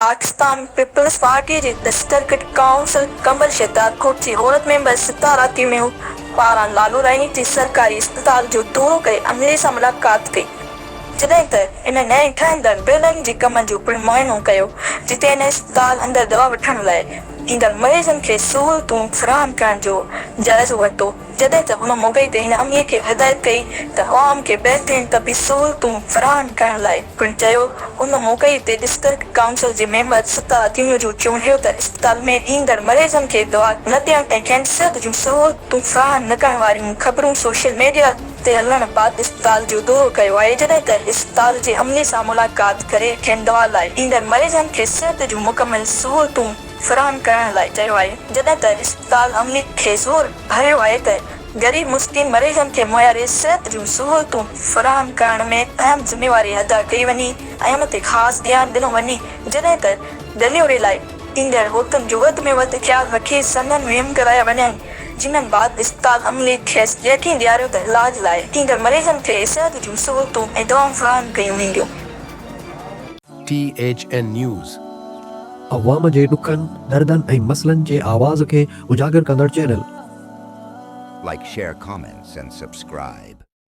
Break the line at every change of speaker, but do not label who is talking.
Pakistan peoples party जे district council कंबल शहदाद कोट जी औरत member सितारा तीमियो पारां लालू राजनीति सरकारी अस्पताल जो दौरो करे अमले सां मुलाक़ात कई। जॾहिं त इन नए ठहंदड़ बिल्डिंग जे कम जो पिणु मुआइनो कयो, जिते इन अस्पताल अंदरि दवा वठण लाइ ईंदड़ मरीज़नि खे सहूलियतूं फराहम करण जो जाइज़ो वरितो। जॾहिं त हुन मौक़े ते हिन अमीर खे हिदायत कई त आवाम खे बहितरीन तबी सहूलियतूं फराहम करण लाइ पिणु चयो। उन मौक़े ते डिस्ट्रिक्ट काउंसिल जे मेंबर सितारा तीमियो जो चवणु हो त अस्पताल में ईंदड़ मरीज़नि खे दवा न ॾियण ऐं कंहिं सिहत जूं सहूलियतूं फराहम न करण वारियूं ख़बरूं सोशल मीडिया ते हलण बैदि अस्पताल जो दौरो कयो आहे। जॾहिं त अस्पताल जे अमले सां मुलाक़ात करे खेनि दवा लाइ ईंदड़ मरीज़नि खे सिहत जूं मुकमल सहूलियतूं फराहम करण लाइ चयो आहे। जॾहिं त अस्पताल अमले खे ज़ोर भरियो आहे त ग़रीब मुस्किन मरीज़नि खे मुयसरु सिहत जूं सहूलियतूं फराहम करण में अहम ज़िमेवारी अदा कई वञे ऐं उन ते ख़ासि ध्यानु ॾिनो वञे। जॾहिं त डिलीवरी लाइ ईंदड़ औरतुनि जो वधि में वधि ख़्यालु रखी सनन मुहिम कराया वञनि, जिन्हनि बैदि अस्पताल अमले खेसि यकीन ॾियारियो त इलाज लाइ ईंदड़ मरीज़नि खे सिहत जूं सहूलियतूं ऐं दवाऊं फराहम कयूं वेंदियूं।
THN News
अवाम जे ॾुखनि दर्दनि ऐं मसइलनि जे आवाज़ खे उजागर कंदड़ channel.
Like, share, comments, and subscribe.